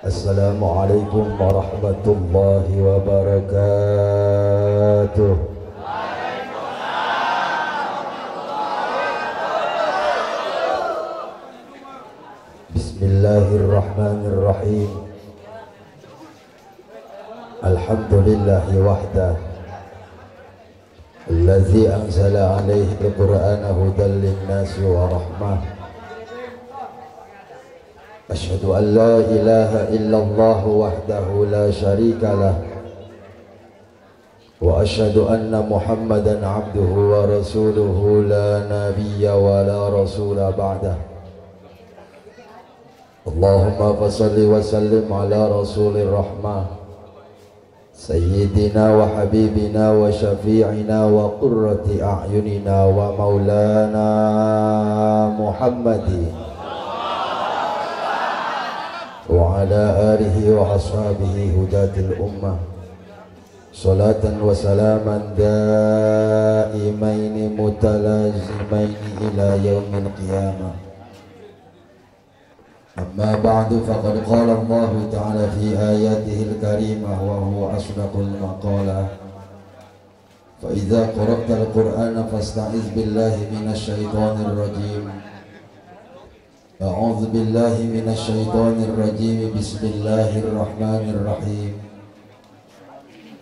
Assalamualaikum warahmatullahi wabarakatuh. Bismillahirrahmanirrahim. Alhamdulillahi wahdah, allazi anzala alaihi al-Qur'ana hudan lin-nasi wa rahmah. Asyhadu an la ilaha illallah wahdahu la syarika lah, wa asyhadu anna Muhammadan abduhu wa rasuluhu la nabiyya wa la rasula ba'dah. Allahumma fasalli wa sallim ala rasulir rahmah, sayyidina wa habibina wa syafi'ina wa qurrati a'yunina wa maulana Muhammadin wa ala alihi wa ashabihi hudatil ummah, salatan wa salaman daimaini mutalazimaini ila yaumil qiyamah. Amma ba'du, faqad qala Allah ta'ala fi ayatihil karimah wa huwa asdaqul maqalah. Fa idza qara'tal Qur'ana fasta'iz billahi minasy syaithanir rajim. A'udzu billahi minasy syaithanir rajim. Bismillahirrahmanirrahim.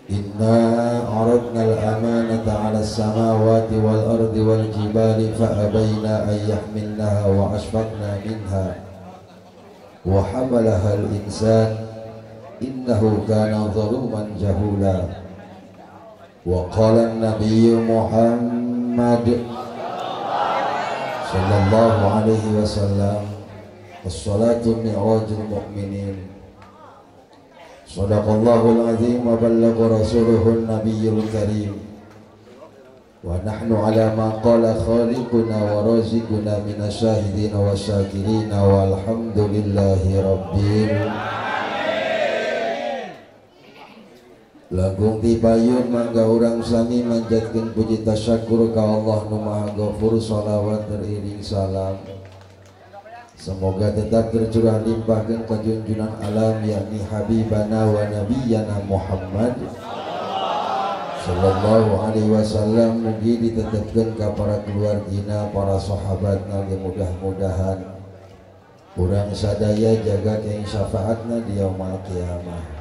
Inna aradna al-amanata 'ala as-samawati wal ardi wal jibali fa abayna an yahmilnaha wa ashfaqna minha wa hamalaha al-insan innahu kana zaluman jahula. Wa qala an-nabiyyu Muhammad sallallahu alaihi wasallam, as-salatu mi'rajul mu'minin. Shadaqallahul azim wa ballagha rasuluhun nabiyyul karim. Wa nahnu ala ma qala khaliquna wa raziquna minas syahidina wa syakirina walhamdulillahi rabbil alamin. Langkung dipayun mangga urang sami manjatkeun puji tasyakur ka Allah nu Maha Ghafur. Shalawat beriring salam semoga tetap tercurah limpahkeun ka junjungan alam yakni habibana wa nabiyyana Muhammad sallallahu alaihi wasallam. Mugi ditetepkeun ka para keluargina, para sahabatna, mudah-mudahan urang sadaya jaga keing syafaatna di yaumul qiyamah.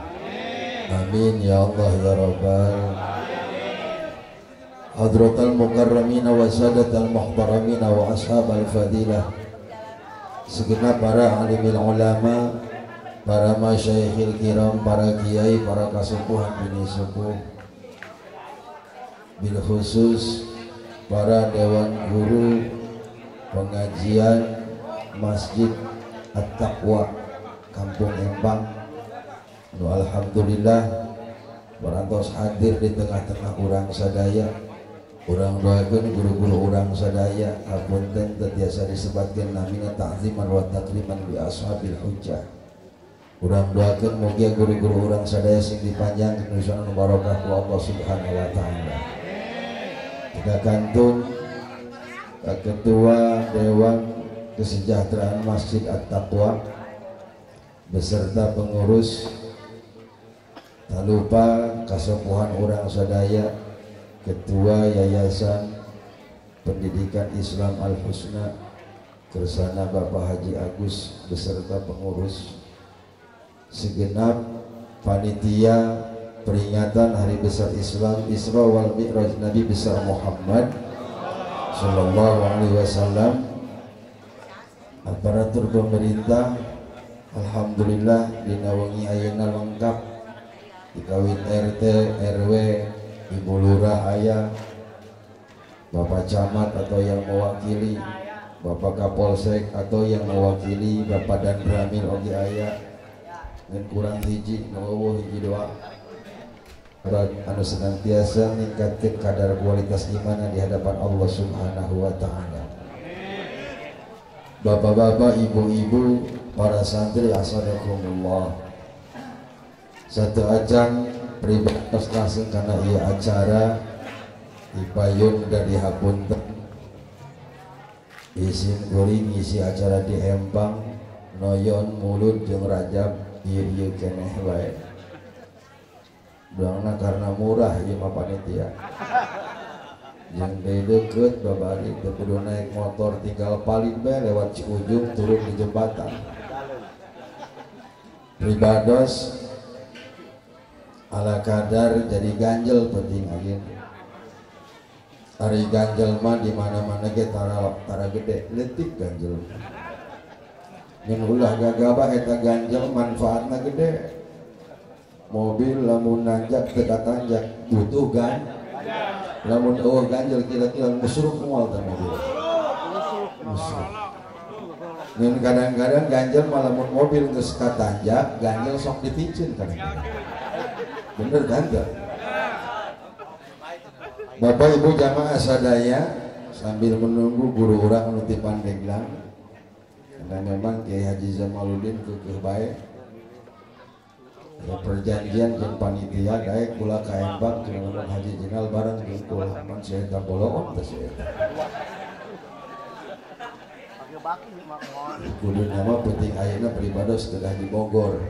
Amin ya Allah ya Rabbal hadratal mukarramina wa sadatal muhtaramina wa ashabal fadilah, segenap para alimil ulama, para masyayikhil kiram, para kiai, para kasupuhan bini subuh, bil khusus para dewan guru pengajian Masjid At-Taqwa Kampung Embang. Alhamdulillah barantos hadir di tengah-tengah urang sadaya. Urang doakeun guru-guru urang sadaya hapunten teu disebatkeun namina ta'ziman wa takriman bi ashabil hujjah. Urang doakeun mugia guru-guru urang sadaya sing dipanjang nusan nu barokah ku Allah Subhanahu wa taala. Kita kantun Ketua Dewan Kesejahteraan Masjid At-Taqwa beserta pengurus, tak lupa kasepuhan urang sadaya, Ketua Yayasan Pendidikan Islam Al-Husna Kersana Bapak Haji Agus beserta pengurus, segenap panitia peringatan Hari Besar Islam Isra wal Mi'raj Nabi besar Muhammad sallallahu alaihi wasallam, aparatur pemerintah. Alhamdulillah dina wengi ayeuna lengkap, dikawin RT, RW, Ibu Lurah aya, Bapak Camat atau yang mewakili, Bapak Kapolsek atau yang mewakili, Bapak Dan Ramil oge aya, ngan kurang hiji nu hiji doa anu senantiasa ningkatkeun kadar kualitas iman di hadapan Allah Subhanahu wa taala. Bapak-bapak, ibu-ibu, para santri asadakumullah, satu ajang pribatos langsung karena ia acara dipayun dari hapunten isin kuring isi acara di Empang noyon mulut jeung Rajab iya keneh baik doangna karena murah ieu mah panitia yang deket babari teu kudu naik motor tinggal palin bae lewat Ciujung turun di jembatan ribados ala kadar jadi ganjel penting ayeuna ari ganjel mah di mana-mana ge tara gede leutik ganjel ngan ulah gagabah eta ganjel manfaatna gede mobil lamun nanjak teu katanjak butuh gan lamun eueuh ganjel kira-kira musruk moal teh mobil musruk ngan kadang-kadang ganjel mah lamun mobil geus katanjak ganjel sok dipicin kadang-kadang bener kan enggak Bapak Ibu jamaah sadaya sambil menunggu guru urang anu ti Pandeglang karena memang Kiai Haji Jamaluddin keukeuh bae perjanjian jeung panitia daek kula ka Embang jeung Haji Jinal bareng jeung kula Haman Syekh Taboloon teh eta kudu nama penting ayeuna peribados kedah di Bogor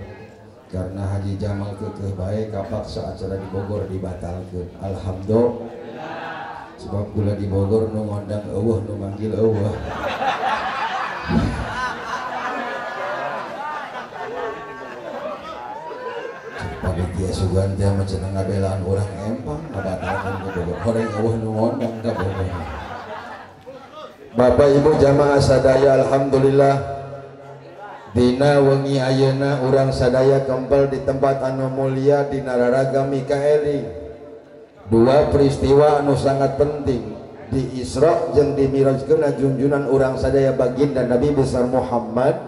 karena Haji Jamal keukeuh bae kapaksa acara di Bogor dibatalkeun alhamdulillah sebab kula di Bogor nu ngondang eueuh nu manggil eueuh panitia sugan teh mah cenah ngabelaan urang Empang ngabatalkeun ke Bogor horeng eueuh nu ngondang ka Bogor. Bapak Ibu jamaah sadaya alhamdulillah dina wengi ayeuna urang sadaya kempel di tempat anu mulia di Nararaga Mikaeli dua peristiwa anu sangat penting di Isra jeung di Mirajkeun junjunan urang sadaya baginda Nabi besar Muhammad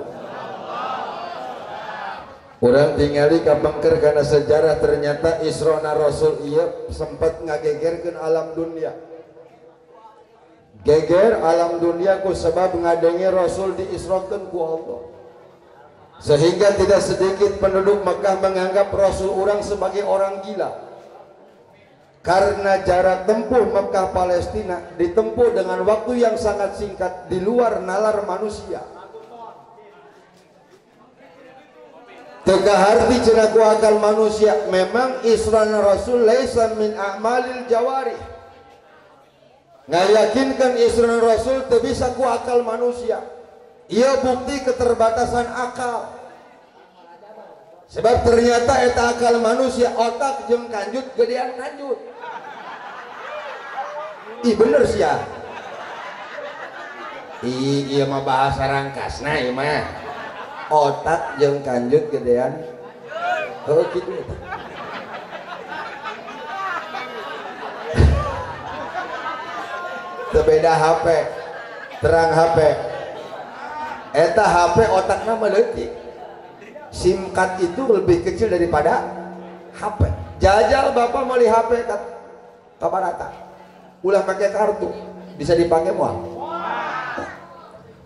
urang tingali kapengker karena sejarah ternyata Isra na Rasul ieu sempat ngagegerkeun alam dunia geger alam dunia ku sebab ngadenge Rasul diisrakeun ku Allah sehingga tidak sedikit penduduk Mekah menganggap Rasul orang sebagai orang gila karena jarak tempuh Mekah Palestina ditempuh dengan waktu yang sangat singkat di luar nalar manusia teka harti cenah ku akal manusia memang Isra Rasul laisa min a'malil jawari ngayakinkan Isra Rasul teu bisa ku akal manusia ia bukti keterbatasan akal sebab ternyata eta akal manusia otak jeung kanjut gedean kanjut ih bener sih ya iya mah bahasa rangkasna ieu mah otak jeung kanjut gedean oh gitu beda HP terang HP eta HP otakna meleutik SIM card itu lebih kecil daripada HP jajal bapak meuli HP kabarata ulah pakai kartu bisa dipakai moal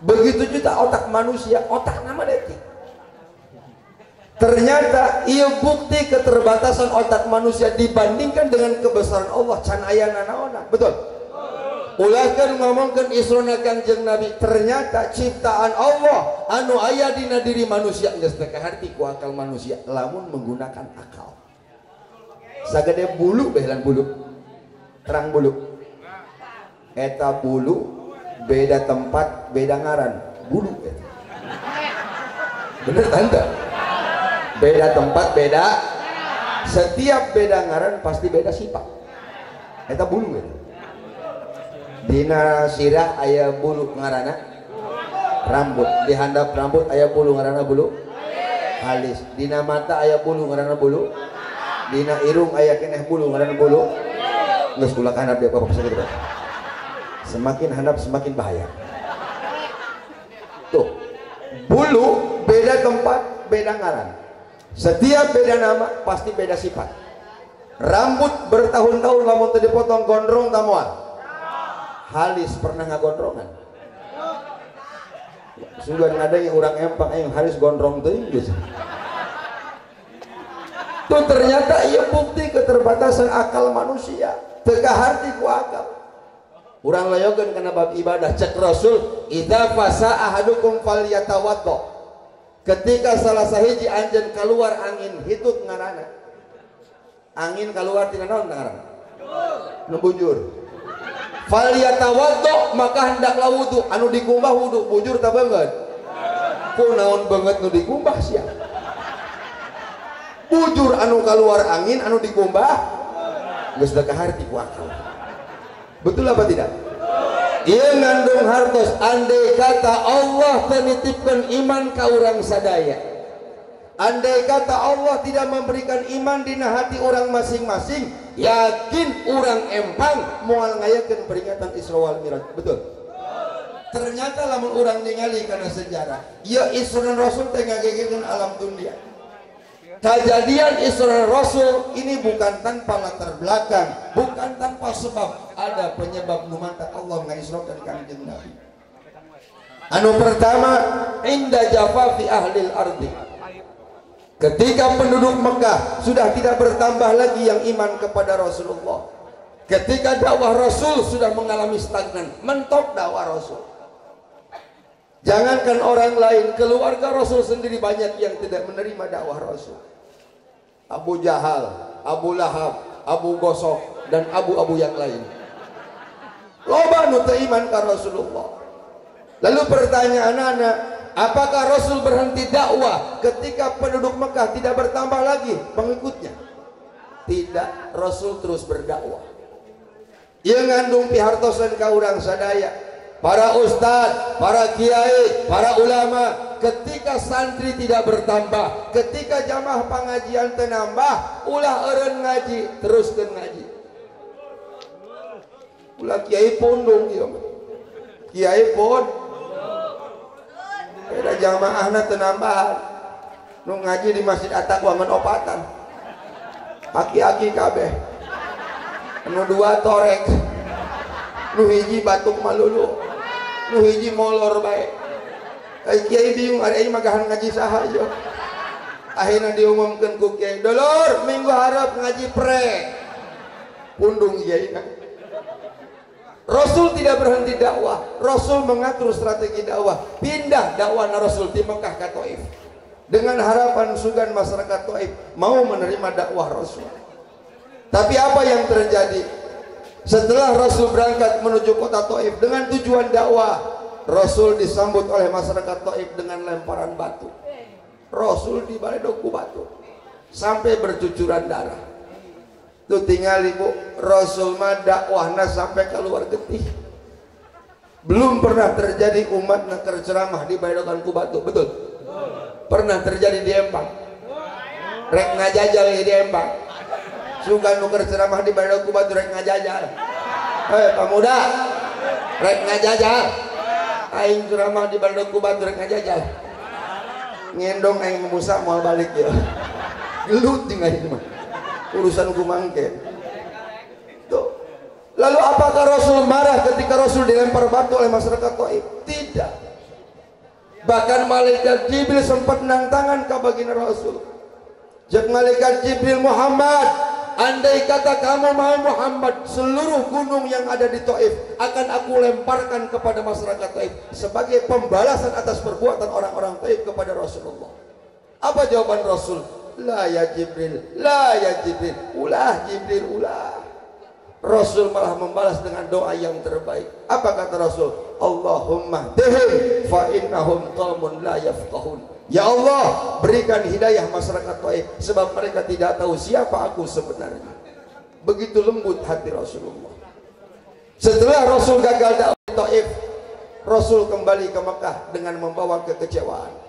begitu juga otak manusia otakna meleutik ternyata ia bukti keterbatasan otak manusia dibandingkan dengan kebesaran Allah can aya nanaona betul ulah kan ngomongkeun Isrona Kangjeng Nabi ternyata ciptaan Allah anu aya dina diri manusia geus teu kaharti ku akal manusia lamun menggunakan akal sagede bulu behelan bulu terang bulu eta bulu beda tempat beda ngaran bulu eta bener tanda beda tempat beda setiap beda ngaran pasti beda sifat eta bulu eta dina sirah aya bulu ngaranna rambut di handap rambut aya bulu ngaranna bulu alis dina mata aya bulu ngaranna bulu dina irung aya keneh bulu ngaranna bulu geus kula handap dia bapak sakit semakin handap semakin bahaya tuh bulu beda tempat beda ngaran setiap beda nama pasti beda sifat rambut bertahun-tahun lamun teu dipotong gondrong tah moal halis pernah ngagondrongan sudah ada yang orang Empang yang halis gondrong teuing geus tuh ternyata ia bukti keterbatasan akal manusia teu kaharti ku akal urang layogeun kana bab ibadah cek Rasul idza fasa ahadukum falyatawaddo ketika salah sahiji anjeun keluar angin hitut ngaranna. Angin keluar tina naon ngaranna? Ngebujur. Falyatawaddo, maka hendaklah wudu. Anu dikumbah wudu, bujur tak banget. Kunaon banget nu dikumbah sia. Bujur anu keluar angin, anu dikumbah geus da kaharti ku akal. Betul apa tidak? Ieu ngandung hartos. Andai kata Allah menitipkan iman ka urang sadaya, andai kata Allah tidak memberikan iman dina hati orang masing-masing, yakin orang empang moal ngayakeun peringatan Isra wal Mi'raj. Betul? Ternyata lamun orang ningali karena sejarah, ya Isra Rasul teh ngagegekeun alam dunia. Kejadian Isra Rasul ini bukan tanpa latar belakang, bukan tanpa sebab, ada penyebab numanta Allah ngaisrokeun kanjeng Nabi. Anu pertama, inda jafafi ahlil ardi. Ketika penduduk Mekah sudah tidak bertambah lagi yang iman kepada Rasulullah, ketika dakwah Rasul sudah mengalami stagnan, mentok dakwah Rasul. Jangankan orang lain, keluarga Rasul sendiri banyak yang tidak menerima dakwah Rasul. Abu Jahal, Abu Lahab, Abu Gosok, dan abu-abu yang lain. Loba nu teu iman ka Rasulullah. Lalu pertanyaan anak, apakah Rasul berhenti dakwah ketika penduduk Mekah tidak bertambah lagi pengikutnya? Tidak, Rasul terus berdakwah. Ia ngandung pihartosan ka urang sadaya. Para ustadz, para kiai, para ulama, ketika santri tidak bertambah, ketika jamaah pengajian tenambah, ulah eureun ngaji, teruskeun ngaji. Ulah kiai pundung ieu mah. Kiai pun beda jamaahna tenambahan. Nu ngaji di Masjid At-Taqwa ngan opatan. Aki-aki kabeh. Nu dua torek. Nu hiji batuk malulu. Nu hiji molor bae. Kiai bingung ada ieu magahan ngaji saha yo. Akhirna diumumkeun ku kiai, "Dulur, minggu harap ngaji pre." Pundung kiai. Rasul tidak berhenti dakwah. Rasul mengatur strategi dakwah. Pindah dakwah Rasul di Mekah ke Taif dengan harapan sugan masyarakat Taif mau menerima dakwah Rasul. Tapi apa yang terjadi? Setelah Rasul berangkat menuju kota Taif dengan tujuan dakwah, Rasul disambut oleh masyarakat Taif dengan lemparan batu. Rasul dibaledog ku batu sampai bercucuran darah. Tuh tinggal ibu, Rasul mah dakwahna sampai keluar getih. Belum pernah terjadi umat nakar ceramah dibaedogan ku batu. Betul? Pernah terjadi di Empang. Rek ngajajal di Empang. Sugan nuker ceramah dibaedog ku batu rek ngajajal. Hei pemuda, rek ngajajal. Aing ceramah dibaedog ku batu rek ngajajal. Ngendong aing Musa mau balik ya. Gelut tinggal itu mah. Urusan kumangke. Tuh. Lalu apakah Rasul marah ketika Rasul dilempar batu oleh masyarakat Taif? Tidak. Bahkan malaikat Jibril sempat nantang ka baginda Rasul. Jak malaikat Jibril, Muhammad, andai kata kamu mau Muhammad, seluruh gunung yang ada di Taif akan aku lemparkan kepada masyarakat Taif sebagai pembalasan atas perbuatan orang-orang Taif kepada Rasulullah. Apa jawaban Rasul? La ya Jibril, la ya Jibril, ulah Jibril, ulah. Rasul malah membalas dengan doa yang terbaik. Apa kata Rasul? Allahumma dihim fa innahum qaumun la yafqahun. Ya Allah, berikan hidayah masyarakat Taif sebab mereka tidak tahu siapa aku sebenarnya. Begitu lembut hati Rasulullah. Setelah Rasul gagal dakwah di Taif, Rasul kembali ke Mekah dengan membawa kekecewaan.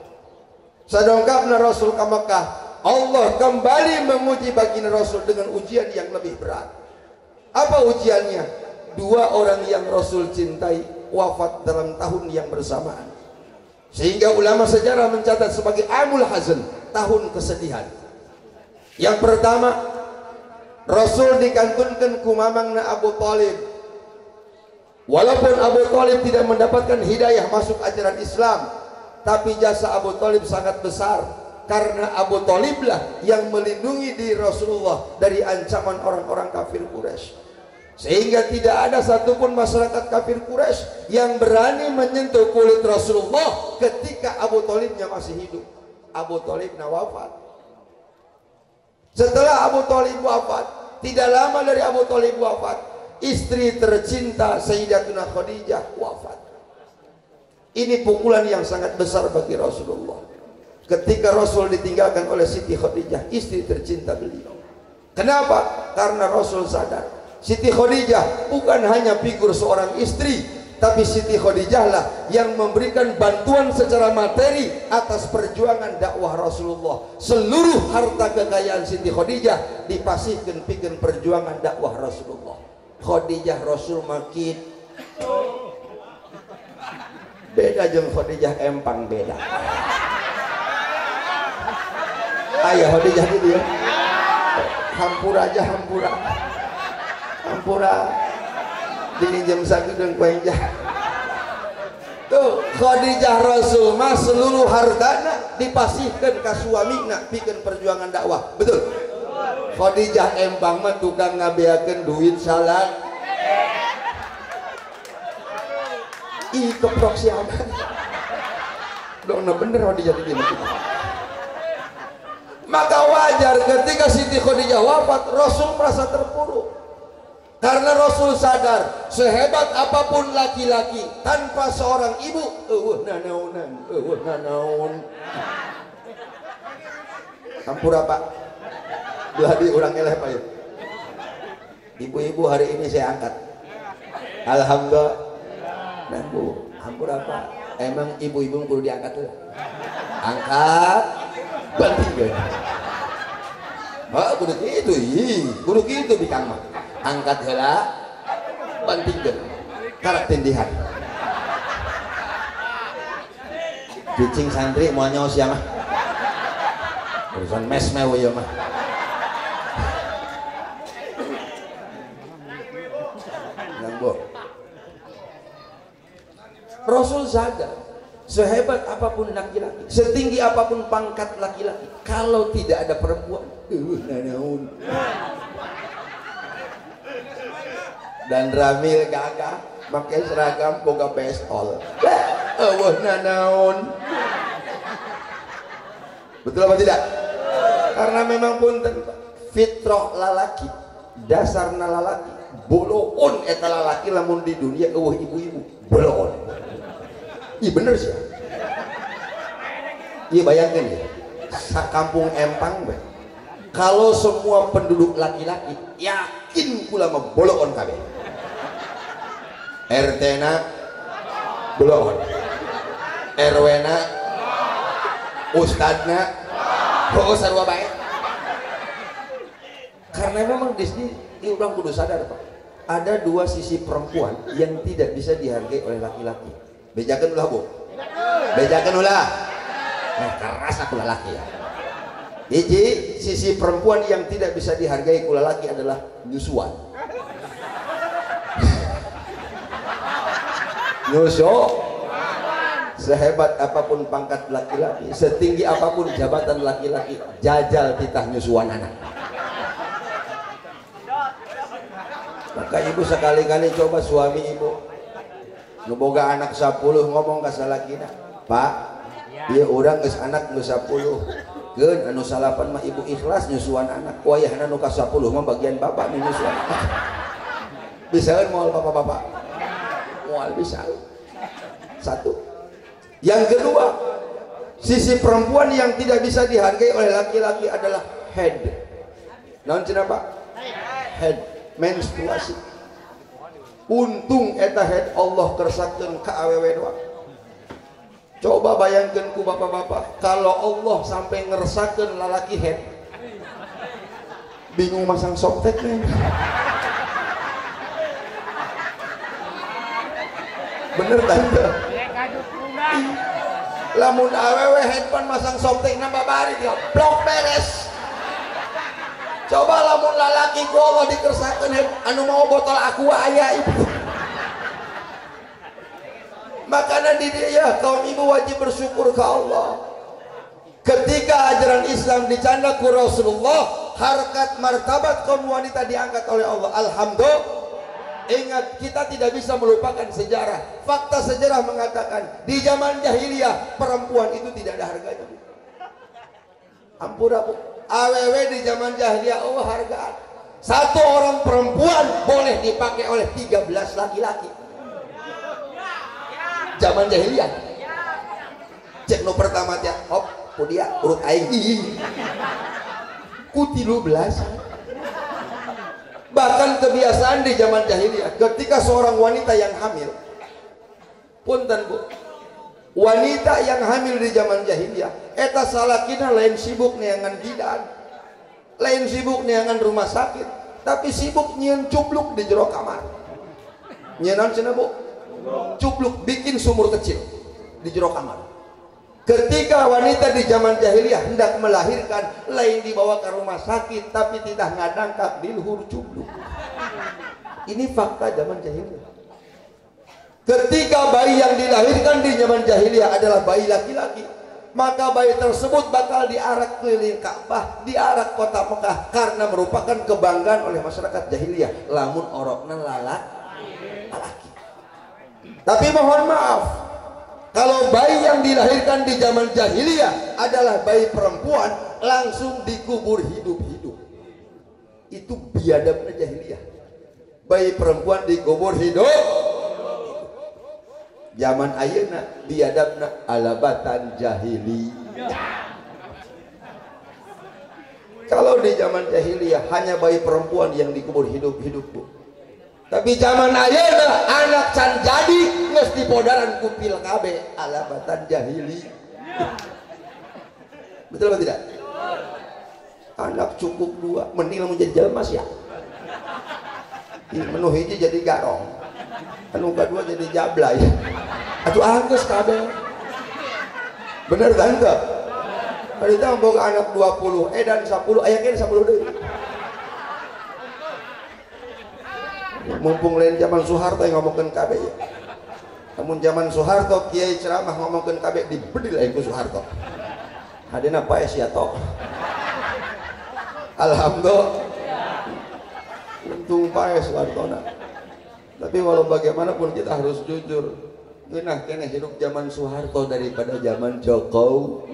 Sadongkapna Rasul ke Mekah, Allah kembali menguji baginda Rasul dengan ujian yang lebih berat. Apa ujiannya? Dua orang yang Rasul cintai wafat dalam tahun yang bersamaan, sehingga ulama sejarah mencatat sebagai amul hazan, tahun kesedihan. Yang pertama, Rasul dikantunkan ku mamangna Abu Thalib. Walaupun Abu Thalib tidak mendapatkan hidayah masuk ajaran Islam, tapi jasa Abu Thalib sangat besar. Karena Abu Thalib lah yang melindungi diri Rasulullah dari ancaman orang-orang kafir Quraisy, sehingga tidak ada satupun masyarakat kafir Quraisy yang berani menyentuh kulit Rasulullah ketika Abu Thalibnya masih hidup. Abu Thalib wafat. Setelah Abu Thalib wafat, tidak lama dari Abu Thalib wafat, istri tercinta Sayyidatuna Khadijah wafat. Ini pukulan yang sangat besar bagi Rasulullah. Ketika Rasul ditinggalkan oleh Siti Khadijah, istri tercinta beliau. Kenapa? Karena Rasul sadar Siti Khadijah bukan hanya figur seorang istri, tapi Siti Khadijah lah yang memberikan bantuan secara materi atas perjuangan dakwah Rasulullah. Seluruh harta kekayaan Siti Khadijah dipasihkan bikin perjuangan dakwah Rasulullah. Khadijah Rasul makin beda jeung Khadijah empang beda. Ayah Khadijah gitu ya. Hampura aja hampura. Hampura dininjam sakit dan kuenjah. Tuh Khadijah Rasul mah seluruh hartana dipasihkan ke suamina bikin perjuangan dakwah. Betul. Khadijah empang mah tukang ngabeakeun duit salat. Ih keprok siapa? Dong nah bener Khadijah begini. Maka wajar ketika Siti Khadijah wafat, Rasul merasa terpuruk. Karena Rasul sadar sehebat apapun laki-laki tanpa seorang ibu, nanaon. Hampura Pak. Beladi orang eleh Pak ya. Ibu-ibu hari ini saya angkat. Alhamdulillah. Nah Bu, hampura Pak. Emang ibu-ibu perlu diangkat tuh? Angkat. Banting kudu gitu, kudu gitu bikang mah. Angkat heula, bantingkeun. Karek tindihan. Cicing santri mau nyos ya mah. Urusan mes mah we mah. Nanggo. Rasul sadar sehebat apapun laki-laki, setinggi apapun pangkat laki-laki, kalau tidak ada perempuan, nanaun. Dan Ramil gagah pakai seragam boga pistol. Nanaun. Betul apa tidak? Karena memang punten fitrah lalaki, dasarna lalaki, boloon eta lalaki lamun di dunia ibu-ibu boloon. Iya bener sih. Iya bayangkan ya, sakampung empang be. Kalau semua penduduk laki-laki yakin kula mah boloon kabeh. RT na boloon, RW na, ustadna, sarua bae. Karena memang di sini orang kudu sadar Pak, ada dua sisi perempuan yang tidak bisa dihargai oleh laki-laki. Bejakan ulah Bu, bejakan ulah. Nah keras aku laki ya. Jadi sisi perempuan yang tidak bisa dihargai kula laki adalah nyusuan. Nyusu. Sehebat apapun pangkat laki-laki, setinggi apapun jabatan laki-laki, jajal titah nyusuan anak. Maka ibu sekali-kali coba suami ibu ngeboga anak 10 ngomong ke salakina, Pak, dia orang geus anak geus 10. Keun anu salapan mah ibu ikhlas nyusuan anak. Wayahna nu ka 10 mah bagian bapak nu nyusuan anak. Bisaeun moal bapak-bapak. Moal bisa. Satu. Yang kedua, sisi perempuan yang tidak bisa dihargai oleh laki-laki adalah head. Naon cenah Pak? Head, menstruasi. Untung eta head Allah kersatkeun ka awewe doang. Coba bayangkan ku bapak-bapak, kalau Allah sampai ngersakeun lalaki head, bingung masang softtek nih. Bener tante. Lamun awewe headphone masang softtek nambah bari blok beres. Coba lamun lalaki ku Allah dikersakeun head, anu mau botol aqua aya ibu. Makanya di dia kaum ibu wajib bersyukur ke Allah. Ketika ajaran Islam dicanda ku Rasulullah, harkat martabat kaum wanita diangkat oleh Allah. Alhamdulillah. Ingat, kita tidak bisa melupakan sejarah. Fakta sejarah mengatakan di zaman jahiliyah perempuan itu tidak ada harganya. Ampura Bu, AWW di zaman jahiliyah oh hargaan. Satu orang perempuan boleh dipakai oleh 13 laki-laki. Zaman jahiliyah. Cek no pertama ya, hop, dia urut aing. Ku 13. Bahkan kebiasaan di zaman jahiliyah, ketika seorang wanita yang hamil, punten Bu, wanita yang hamil di zaman jahiliyah, eta salakina lain sibuk neangan bidan, lain sibuk neangan rumah sakit, tapi sibuk nyieun cubluk di jero kamar. Nyieun cenah Bu? Cubluk, bikin sumur kecil di jero kamar. Ketika wanita di zaman jahiliyah hendak melahirkan, lain dibawa ke rumah sakit, tapi tidak ngadangkap di luhur cubluk. Ini fakta zaman jahiliyah. Ketika bayi yang dilahirkan di zaman jahiliyah adalah bayi laki-laki, maka bayi tersebut bakal diarak keliling Ka'bah, diarak kota Mekah, karena merupakan kebanggaan oleh masyarakat jahiliyah. Lamun orokna laki. Tapi mohon maaf, kalau bayi yang dilahirkan di zaman jahiliyah adalah bayi perempuan, langsung dikubur hidup-hidup. Itu biadabnya jahiliyah. Bayi perempuan dikubur hidup. Zaman ayeuna biadabna alabatan jahili. Kalau di zaman jahiliyah hanya bayi perempuan yang dikubur hidup-hidup Bu. Tapi zaman ayeuna anak can jadi geus dipodaran ku pil kabeh, alabatan jahili. Betul atau tidak? Anak cukup 2, mending lamun jadi jelema sia. Menu hiji jadi garong, anu kedua jadi jablay. Atuh anggeus kabeh. Bener kan teu? Ari teh boga anak 20, dan 10, aya kene 10 deui. Mumpung lain zaman Soeharto yang ngomongkeun kabeh ya. Namun zaman Soeharto kiai ceramah ngomongkeun kabeh dibedil aing ku Soeharto. Hadena pae sia tok. Alhamdulillah. Untung pae Soehartona. Tapi walau bagaimanapun kita harus jujur. Geunah keneh hidup zaman Soeharto daripada zaman Jokowi.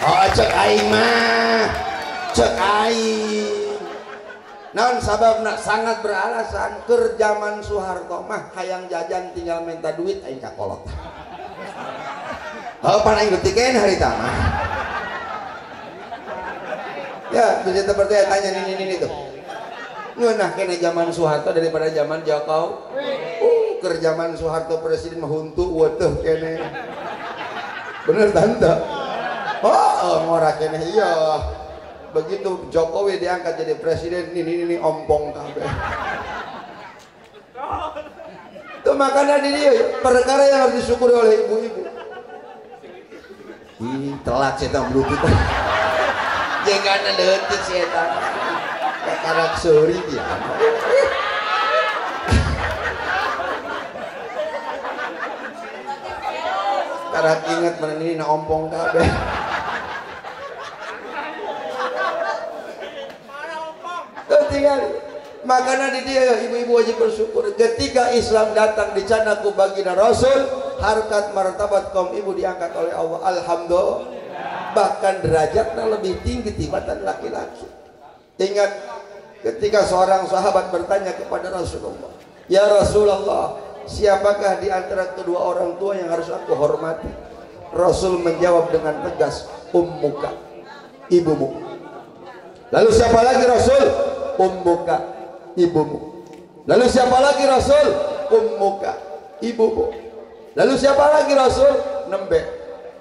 Oh cek aing mah. Cek aing naon sababna sangat beralasan keur zaman Soeharto mah hayang jajan tinggal minta duit aing kakolot. Oh pan aing detikeun harita mah. Ya bisa seperti tanya ini tuh. Ngeunah kene zaman Soeharto daripada zaman Jokowi. Keur zaman Soeharto presiden mah huntu weutuh kene. Bener tante. Oh ngora kene iya. Begitu Jokowi diangkat jadi presiden, ini ompong kabeh. Itu makanya di dia perkara yang harus disyukuri oleh ibu-ibu. Ih, telat setan bluetooth. Jangan leutik setan. Karak sori dia. Karak inget mana ini ompong kabeh. Tinggal makanya di dia ibu-ibu wajib bersyukur ketika Islam datang di cana ku baginda Rasul, harkat martabat kaum ibu diangkat oleh Allah. Alhamdulillah. Bahkan derajatnya lebih tinggi tibatan laki-laki. Ingat ketika seorang sahabat bertanya kepada Rasulullah, "Ya Rasulullah, siapakah di antara kedua orang tua yang harus aku hormati?" Rasul menjawab dengan tegas, "Ummuka, ibumu." Lalu siapa lagi Rasul? Ummuka, ibumu. Lalu siapa lagi Rasul? Ummuka, ibumu. Lalu siapa lagi Rasul? Nembe,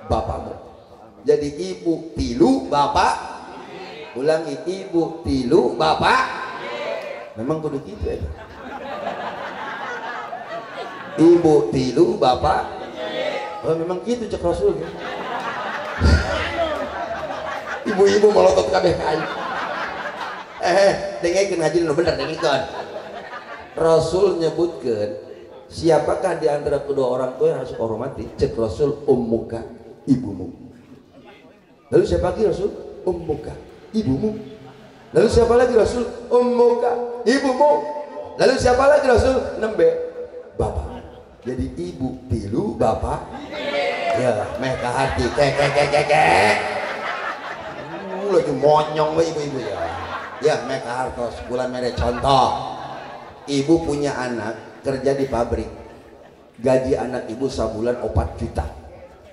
bapakmu. Jadi ibu tilu, bapak. Ulangi, ibu tilu, bapak. Memang kudu gitu ya. Ibu tilu, bapak. Oh memang gitu cek Rasul. Ibu-ibu melotot kabeh kayu. Dengekeun ngaji nu bener dengekeun. Rasul nyebutkeun siapakah di antara kedua orang tua yang harus hormati? Cek Rasul, ummuka, ibumu. Lalu siapa lagi Rasul? Ummuka, ibumu. Lalu siapa lagi Rasul? Ummuka, ibumu. Lalu siapa lagi Rasul? Nembe, bapak. Jadi ibu tilu, bapak Ya meh ka hati kek lagi monyong we ibu-ibu ya. Ya meh ka hartos bulan mere contoh. Ibu punya anak kerja di pabrik. Gaji anak ibu sabulan 4 juta.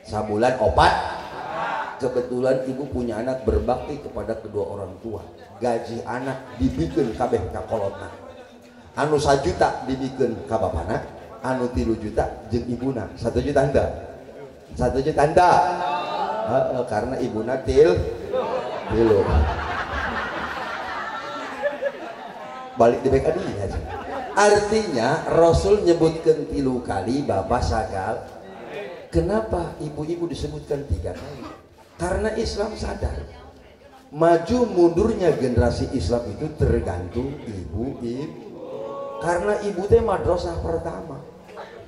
Sabulan 4. Kebetulan ibu punya anak berbakti kepada kedua orang tua. Gaji anak dibikin kabeh ka kolotna. Anu 1 juta dibikin ka bapana, anu 3 juta jeung ibuna. 1 juta anda. 1 juta anda. Karena ibuna tilu. Balik di BKD aja. Artinya Rasul nyebutkan 3 kali bapak sagal. Kenapa ibu-ibu disebutkan 3 kali? Karena Islam sadar maju mundurnya generasi Islam itu tergantung ibu-ibu. Karena ibu teh madrasah pertama.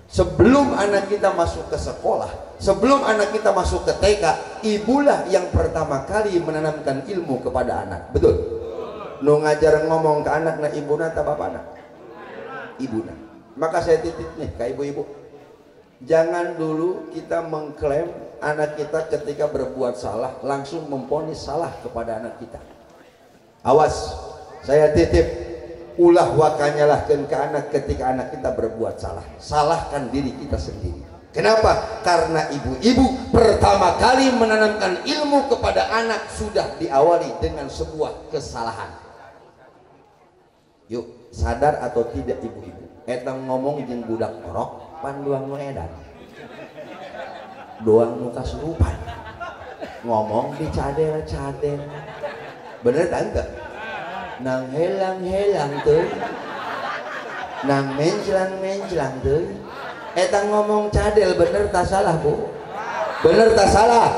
Sebelum anak kita masuk ke sekolah, sebelum anak kita masuk ke TK, ibulah yang pertama kali menanamkan ilmu kepada anak. Betul? Nu ngajar ngomong ke anak na ibuna ta bapana? Ibuna. Maka saya titip nih ke ibu-ibu. Jangan dulu kita mengklaim anak kita ketika berbuat salah langsung memvonis salah kepada anak kita. Awas, saya titip ulah wakanyalahkan ke anak ketika anak kita berbuat salah. Salahkan diri kita sendiri. Kenapa? Karena ibu-ibu pertama kali menanamkan ilmu kepada anak sudah diawali dengan sebuah kesalahan. Yuk, sadar atau tidak ibu-ibu? Eta ngomong jeung budak orok panduang nu edan. Doang nu kasurupan. Ngomong di cadel-cadel. Bener tante? Nang helang-helang tuh. Nang menclang-menclang tuh. Eta ngomong cadel bener tak salah bu? Bener tak salah?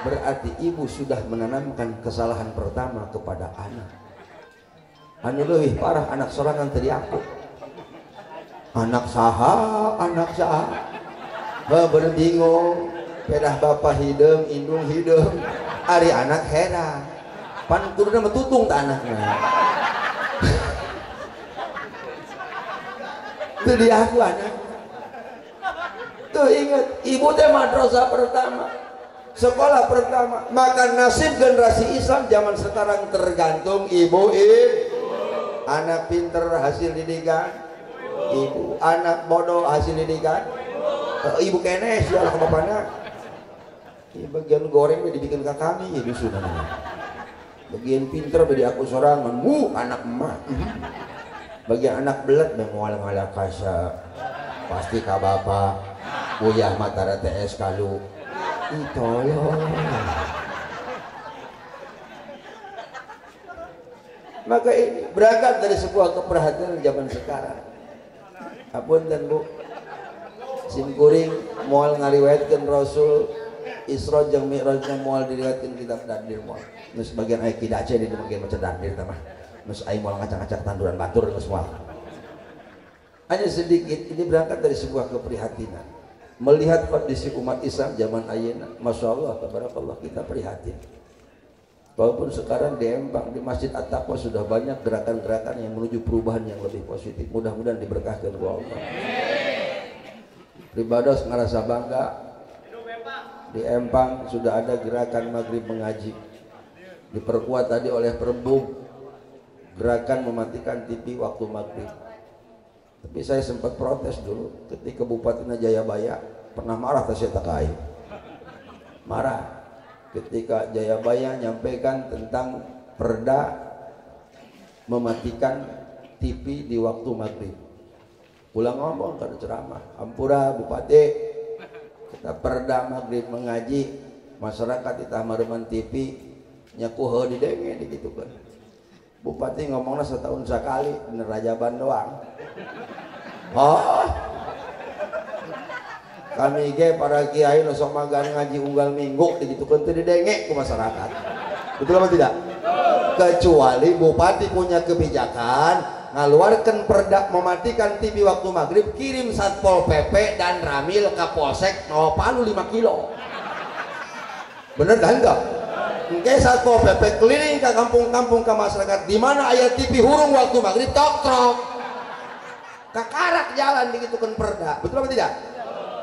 Berarti ibu sudah menanamkan kesalahan pertama kepada anak. Anu leuwih parah anak sorangan tadi aku. Anak saha, anak saha. Bener bingung. Pedah bapak hidung, indung hidung. Ari anak heran. Pan kudu nama tutung tak anaknya. Itu dia aku anak. Tuh ingat, ibu teh madrasah pertama, sekolah pertama. Maka nasib generasi Islam zaman sekarang tergantung ibu. Anak pinter hasil didikan ibu, anak bodoh hasil didikan ibu kenes ya lah bapaknya. Bagian goreng dibikin ke kami ya dusun. Bagian pinter bedi aku sorangan, anak emak. Bagian anak belet mengual-ngual kasa, pasti ka bapak, buyah matara TS kalu. Tolong. Maka ini berangkat dari sebuah keperhatian zaman sekarang. Apun dan bu, simkuring moal ngariwayatkeun Rasul Isra jeung Mi'raj moal diriwayatkeun kitab Dardir moal. Nus bagian aya kidace di bagian maca Dardir teh mah. Nus aya moal ngacak-ngacak tanduran batur geus moal. Hanya sedikit ini berangkat dari sebuah keprihatinan. Melihat kondisi umat Islam zaman ayeuna, masyaallah tabarakallah kita prihatin. Walaupun sekarang di Empang di Masjid At-Taqwa sudah banyak gerakan-gerakan yang menuju perubahan yang lebih positif. Mudah-mudahan diberkahkan oleh Allah. Pribados ngerasa bangga. Di Empang sudah ada gerakan maghrib mengaji. Diperkuat tadi oleh Perbum. Gerakan mematikan TV waktu maghrib. Tapi saya sempat protes dulu ketika Bupati Jayabaya pernah marah atas saya takai. Marah ketika Jayabaya nyampaikan tentang perda mematikan TV di waktu maghrib. Pulang ngomong kada ceramah, ampura Bupati, kita perda maghrib mengaji, masyarakat di Tamaruman TV nyakuh di denge gitu kan. Bupati ngomongnya setahun sekali, nerajaban doang. Oh, kami ge para kiai nu sok magang ngaji unggal minggu digitukeun teu didenge ku masyarakat. Betul apa tidak? Kecuali bupati punya kebijakan ngaluarkeun perda mematikan TV waktu maghrib, kirim Satpol PP dan Ramil ke Polsek Palu 5 kilo. Bener dah enggak? Engke Satpol PP keliling ke kampung-kampung ke masyarakat di mana aya TV hurung waktu maghrib tok-tok. Kakarak jalan digitukeun perda. Betul apa tidak?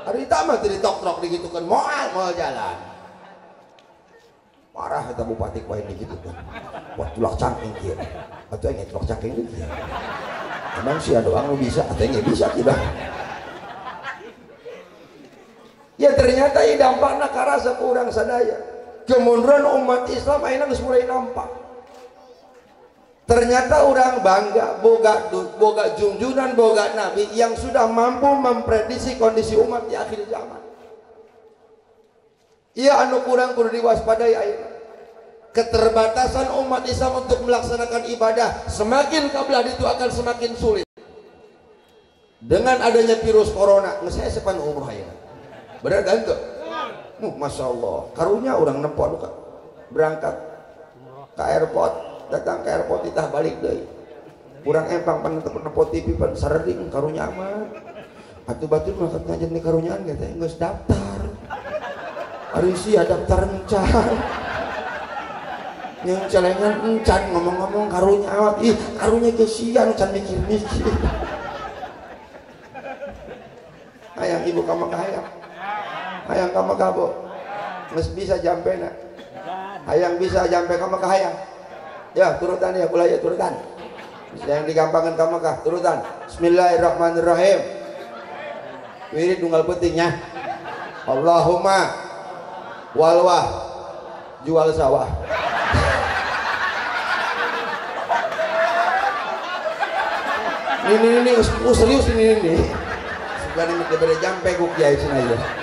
Hari tamat di tok-tok digitukan moal jalan. Parah kata bupati kuain digitukan. Buat tulak cangking kieu. Atuh engke tulak cangking kieu. Emang sia doang lu bisa, atuh engke bisa tidak. Ya ternyata ini dampakna karasa ku urang sadaya. Kemunduran umat Islam ayeuna geus mulai nampak. Ternyata orang bangga boga junjungan boga nabi yang sudah mampu memprediksi kondisi umat di akhir zaman. Ia anu kurang kudu diwaspadai ayeuna. Keterbatasan umat Islam untuk melaksanakan ibadah semakin kabelah itu akan semakin sulit. Dengan adanya virus corona, geus saya sepan umroh ayeuna. Bener kan tuh? Masya Allah, karunya orang nempo berangkat ke airport, datang ke airport ditah balik deh. Kurang empang pan nempo TV pan sarding karunya aman. Atuh batur mah kat ngajen di karunyaan ge teh geus daftar. Ari sia daftar encan. Yang celengan encan ngomong-ngomong karunya awat. Ih, karunya ge sia encan mikir-mikir. Hayang ibu ka Mekah hayang. Hayang ka Mekah bo. Geus bisa jampena. Hayang bisa jampe ka Mekah hayang. Ya, turutan ya kula ya turutan. Yang digampangkan ka Mekah, turutan. Bismillahirrahmanirrahim. Wirid tunggal pentingnya. Allahumma walwah jual sawah. Ini serius ini. Sudah ini beda jampe ku kiai cenah.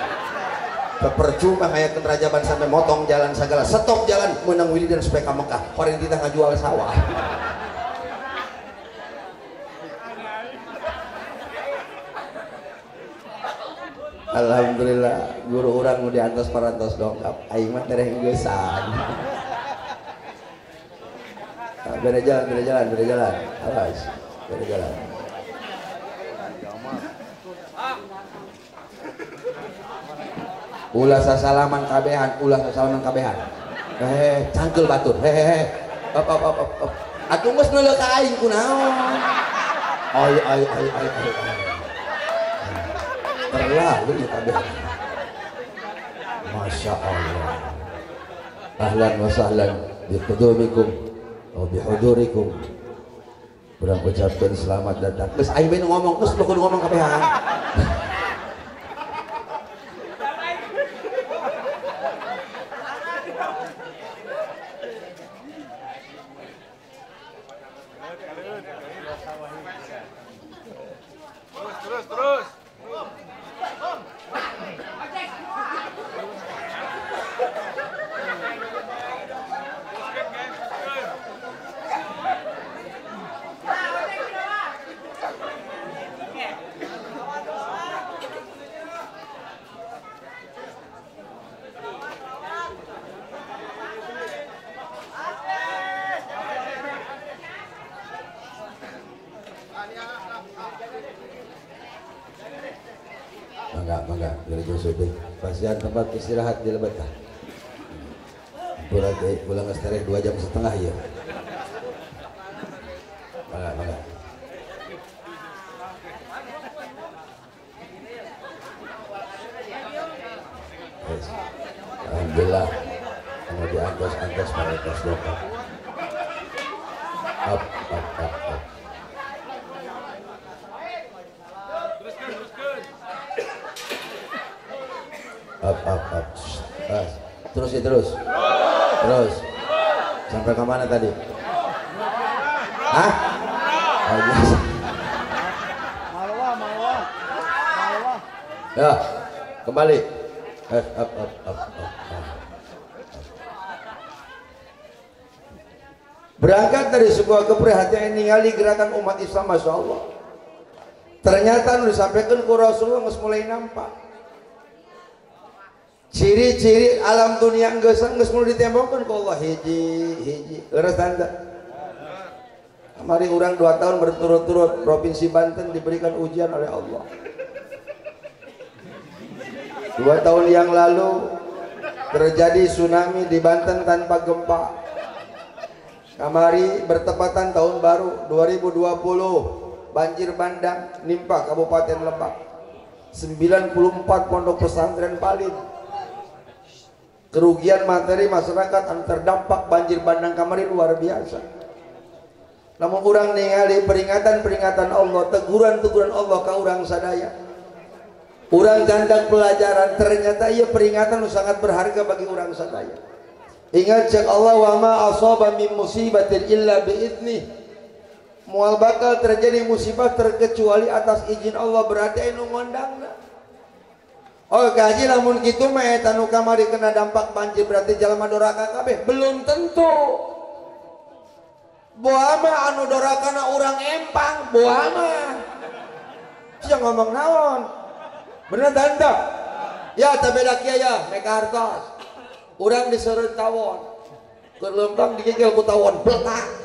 Percuma kayak kenrajaban sampai motong jalan segala, stop jalan menang wiridan supaya ka Mekah. Orang kita ngajual sawah. Alhamdulillah guru orang mau diantos parantos dongkap. Aing mah tereh geussan. Beda jalan. Awas, beda jalan. Ulah sasalaman kabehan. Cangkel batur. Op. Atuh geus neuleuh ka aing kunaon? Ai. Terlalu ya kabehan. Masya Allah. Ahlan wa sahlan biqudumikum wa bihudurikum. Urang ucapkeun selamat datang. Geus aing bae ngomong, geus kudu ngomong kabehan. Terus. Mangga, dari Josubi. Pasien tempat istirahat di Lebetah. Pulang ke sterek 2 jam setengah ya. Mangga. Yes. Alhamdulillah. Mau diantos pada tos dokter. Up. Up. Terus. Sampai ke mana tadi? Hah? Oh, yes. Malwah. Ya, kembali. Up. Berangkat dari sebuah keprihatinan ningali gerakan umat Islam, Masya Allah. Ternyata disampaikan ku Rasulullah geus mulai nampak. Ciri-ciri alam dunia geus mulai ditembokkan ku Allah hiji. Leres tanda. Kemarin orang 2 tahun berturut-turut Provinsi Banten diberikan ujian oleh Allah. 2 tahun yang lalu terjadi tsunami di Banten tanpa gempa. Kamari bertepatan tahun baru 2020, banjir bandang nimpa Kabupaten Lebak. 94 pondok pesantren Palin. Kerugian materi masyarakat anu terdampak banjir bandang kamari luar biasa. Namun urang ningali peringatan-peringatan Allah, teguran-teguran Allah ka urang sadaya. Urang gandang pelajaran, ternyata ieu peringatan sangat berharga bagi urang sadaya. Ingat cek Allah, wa ma asaba min musibatin illa biidnih. Moal bakal terjadi musibah terkecuali atas izin Allah, berarti anu ngondangna. Oh gaji lamun kitu mah eta nu kamari kena dampak banjir berarti jalma doraka kabeh? Belum tentu. Boa mah anu dorakana urang empang, boa mah. Sia ngomong naon? Bener tanda? Ya tabeda kieu ya, meka hartos. Urang diseureut tawon. Keur leumpang digigil ku tawon, bletak.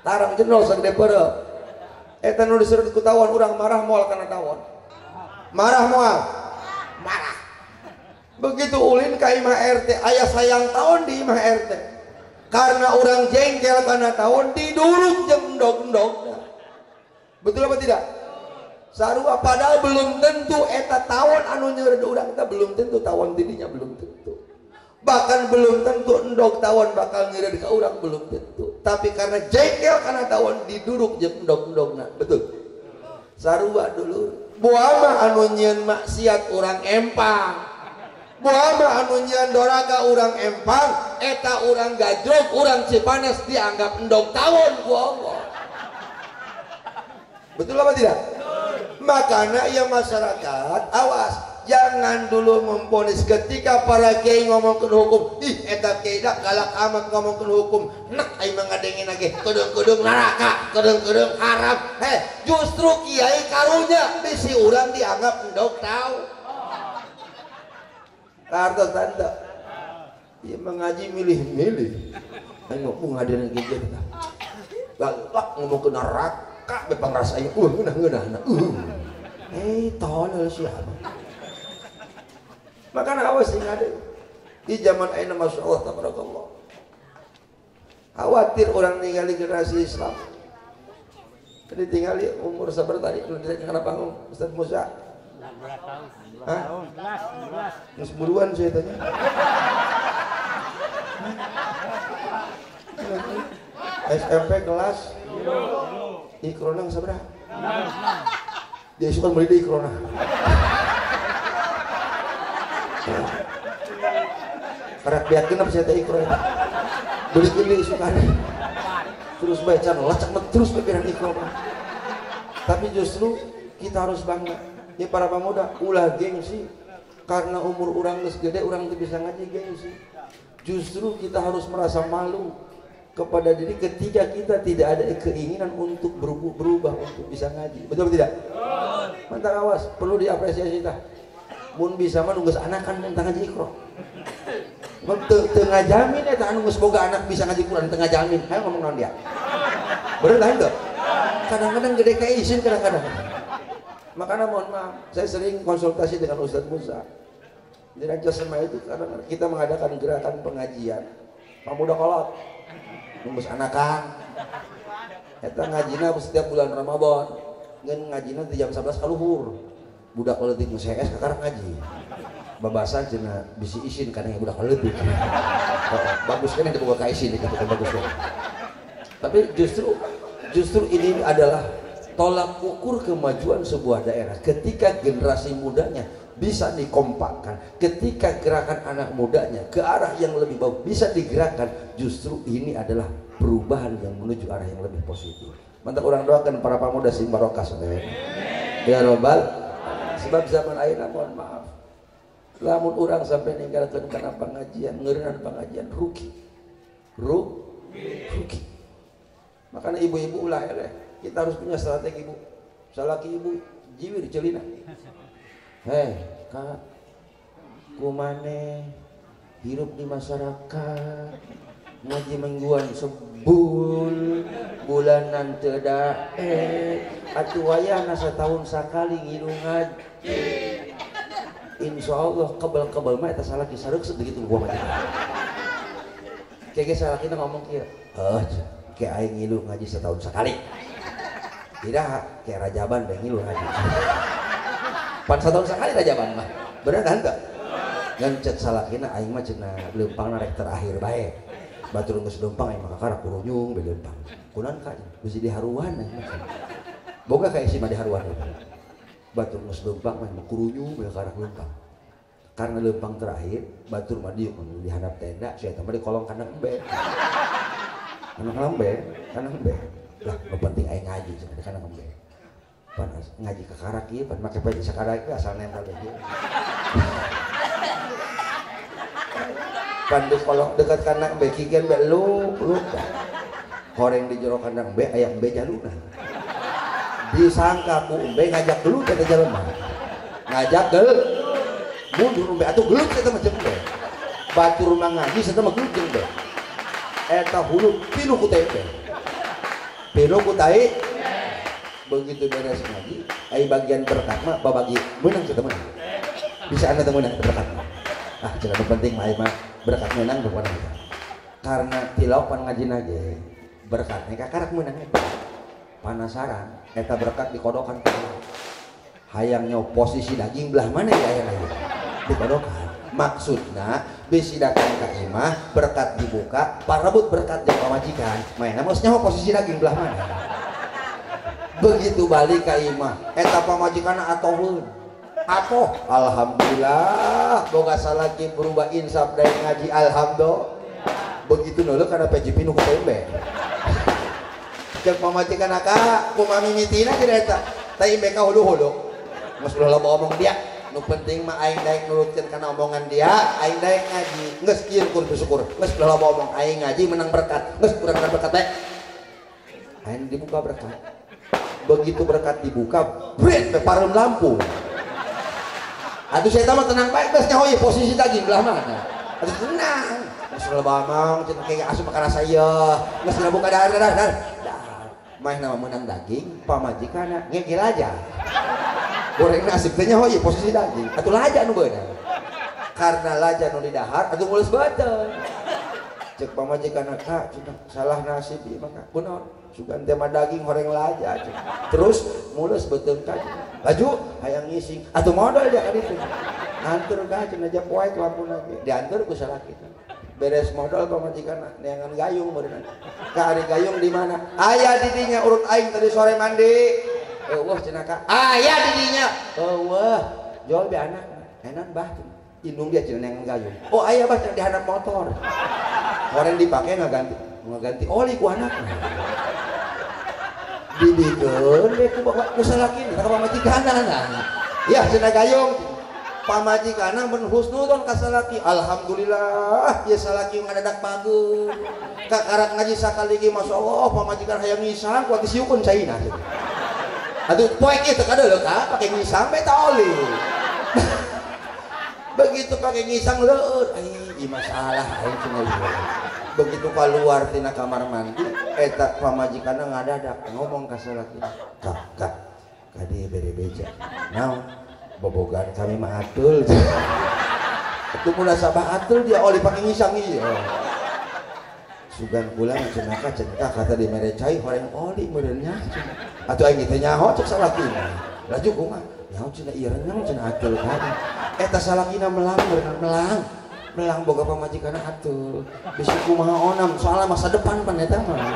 Tarang jenol sagede peureuh. Eta nu diseureut ku tawon urang marah moal kana tawon. Marah moal. Marah. Begitu ulin ka imah RT, aya sayang tahun di imah RT. Karena orang jengkel karena tahun diduruk jeung endog-endog. Betul apa tidak? Sarua padahal belum tentu eta tawon anu nyeureud urang teh belum tentu tawon didinya belum tentu. Bahkan belum tentu endog tawon bakal nyeureud ka urang belum tentu. Tapi karena jengkel karena tawon diduruk jeung endog-endogna. Betul. Sarua dulu. Buama anu nyieun maksiat urang empang, buama anu nyieun doraka urang empang, eta urang gajrog, urang Cipanas dianggap endog tawon ku Allah. Betul apa tidak? Makanya ya masyarakat awas, jangan dulu memponis ketika para kiai ngomongkeun hukum. Ih eta kiai dak galak amat ngomongkeun hukum. Nek aing mah ngadengin lagi kedeung-kedeung neraka, kedeung-kedeung haram. Justru kiai karunya bisi urang dianggap endog tahu. Kartos tanda. Ieu mengaji milih-milih. Aing ngomong ngadeun kieu teh. Galak ngomongkeun neraka bepang rasa ieu ngeunah-ngeunahna. Tolol siapa? Makanya awas sih ada di zaman ayeuna masyaallah tabarakallah. Khawatir orang ningali generasi Islam. Tadi tinggali umur sabar tadi kenapa Ustaz Musa? 16 tahun. Hah? 11. Geus buruan saya tanya. SMP kelas Ikrona sabaraha? 6. Dia suka beli di Ikrona. Karena biarkan apa saya tadi Ikrona beli gini suka terus baca lacak terus pikiran Ikrona. Tapi justru kita harus bangga ya para pemuda ulah gengsi karena umur orang geus gede orang tuh bisa ngaji gengsi. Justru kita harus merasa malu kepada diri ketika kita tidak ada keinginan untuk berubah untuk bisa ngaji. Betul tidak? Mantap awas perlu diapresiasi tah. Mun bisa mah nunggu anak kan tentang ngaji Iqra. Mun teu ngajamin eta anu geus boga anak bisa ngaji Quran teu ngajamin. Hayo ngomong naon dia. Bener tah henteu? Kadang-kadang gede kayak izin kadang-kadang. Makanya mohon maaf, saya sering konsultasi dengan Ustaz Musa. Di Raja Sema itu kadang kita mengadakan gerakan pengajian. Pemuda kolot. Nunggu anakan. Eta ngajina setiap bulan Ramadan. Ngan ngajina di jam 11 ka luhur. Budak leutik nu CS kakar ngaji. Babasan cenah bisi isin kana budak leutik. Bagus kan yang dibuka ka isin itu bagus kan. Tapi justru ini adalah tolak ukur kemajuan sebuah daerah ketika generasi mudanya bisa dikompakkan, ketika gerakan anak mudanya ke arah yang lebih bagus bisa digerakkan, justru ini adalah perubahan yang menuju arah yang lebih positif. Mantap orang doakan para pemuda sing barokah saudara. Ya robbal, sebab zaman ayeuna mohon maaf. Lamun orang sampai ninggalkeun kana pengajian, ngeureunana pengajian rugi. Rugi. Makanya ibu-ibu ulah eleh. Kita harus punya strategi Bu. Salaki ibu jiwir celina. Kak, kumane hirup di masyarakat ngaji mingguan sebul bulanan teu dae atuh wayahna satahun sakali ngilu ngaji. Insyaallah kebal-kebal mah eta salaki sareukseut begitu gua mah. Kege salakina ngomong kieu. Kayak aing ngilu ngaji setahun sekali. Tidak kayak Rajaban bae ngilu ngaji. pan satahun sekali aja ban mah bener kan enggak ngan cek salakina aing mah cenah leumpang rek terakhir bae batur geus leumpang aing mah kakara kurunyung be leumpang kunaon ka geus diharuan aing mah boga ka isi mah diharuan batur geus leumpang mah kurunyung be kakara leumpang karena leumpang terakhir batur mah dieu di handap tenda sia eta mah di kolong kandang embe kandang embe lah nu penting aing ngaji cenah di kandang embe pan ngaji kakara kieu pan make baju sakara ieu asal nempel deui pan di kolong dekat kandang embe kigen be lu horeng di jero kandang embe aya embe jaluna disangka ku embe ngajak gelut eta jelema ngajak gelut mundur embe atuh gelut eta mah jeung embe batur mah ngaji eta mah gelut jeung embe eta hulu pilu ku tempe pilu ku tai begitu beres ngaji ai bagian berkat mah babagi menang kita menang bisa anda menang berkat ah jangan penting mah berkat menang bukan kita karena tilaupan ngaji nage berkatnya kakarak menang penasaran eta berkat dikodokan hayangnya posisi daging belah mana ya aya dikodokan maksudna bisi datang ka imah berkat dibuka parebut berkat jeung pamajikan mainna maksudnya posisi daging belah mana begitu balik ka imah eta pamajikanna atoheun atoh alhamdulillah boga salaki berubah insaf dari ngaji alhamdulillah begitu neuleuk kana PJP nu ku tembe cek pamajikanna ka kumaha mimitina jadi eta tembe ka hulu-hulu geus ulah loba omong dia nu penting mah aing daek nurutkeun kana omongan dia aing daek ngaji geus kieu kur bersyukur geus ulah loba omong aing ngaji menang berkat geus kurang berkat teh aing dibuka berkat begitu berkat dibuka bret parum lampu aduh saya mah tenang baik geus nyaho ieu posisi daging belah mana aduh tenang geus leuba cenah kayak asup makan saya geus buka dar mah nama menang daging pamajikanna ngegel aja goreng nasib teh nyaho ieu posisi daging atuh laja nu beunang karena laja nu di dahar atuh mulus beuteung cek pamajikanna ka salah nasib ieu mah kunaon sugan tema daging goreng laja terus mulus beuteung ka laju hayang ngising atuh modal dia ka ditu antur ka cenah aja poe lampuna ge diantur ku salaki beres modal pamajikanna neangan gayung meureun ka ari gayung di mana aya di dinya urut aing tadi sore mandi eueuh cenah ka aya di dinya eueuh jual be anak enan bah indung dia cenah neangan gayung oh aya bah di handap motor goreng dipake ngaganti oli ku anakna dibikeun deh ku salaki ka pamajikanna ya cenah gayung pamajikanna mun husnudon ka salaki alhamdulillah ieu salaki ngadadak bagus kakarak ngaji sakali ge masyaallah pamajikan hayang ngisang ku sieukeun caina aduh poek ieu teu kadeuleuk ka pake ngisang beta oli begitu pake ngisang leueur ieu masalah aing cenah begitu keluar tina kamar mandi eta pamajikanna ngadadak ngomong ka salaki kak kadi bere beja naon bobogan kami mah atul itu munasabah atul dia oli pake ngisang ieu sugan pulang cenah ka cenah kata di mere cai horeng oli meureun nya atuh aing teh nyaho cek salaki laju kumaha nyaho cenah ieu renyang cenah atul kadi eta salakina melang boga pamajikanna atul bisi kumaha onam soalna masa depan pan eta mah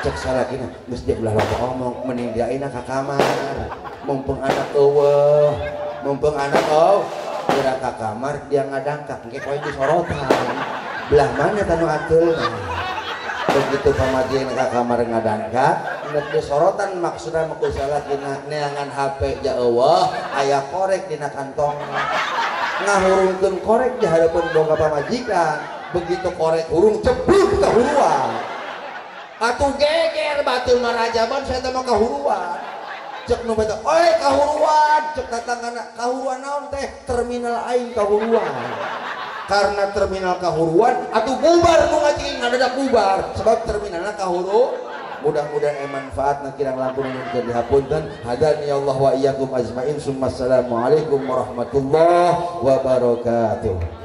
cek salakina geus dia ulah loba omong mending dia ayeuna ka kamar mumpung anak eueuh mumpung anak gerak ka kamar dia ngadangkak engke poe disorotan belah mana tanu atul begitu pamajikan ka kamar ngadangkak neuk disorotan maksudna mah ku salakina neangan HP ja eueuh aya korek dina kantong ngahurungkeun korek di hadapan boga pamajikan begitu korek hurung cebluk ka huruan atuh geger batul marajaban saya teh mah kahuruan cek nu beta oi kahuruan cek tatangana kahuruan naon teh terminal aing kahuruan karena terminal kahuruan atuh bubar nu ngaji ngadadak bubar sebab terminalna kahuru mudah-mudahan manfaatna kirang langkung mun dihapunten hadani Allah wa iyyakum ajmain summa assalamu alaikum warahmatullahi wabarakatuh.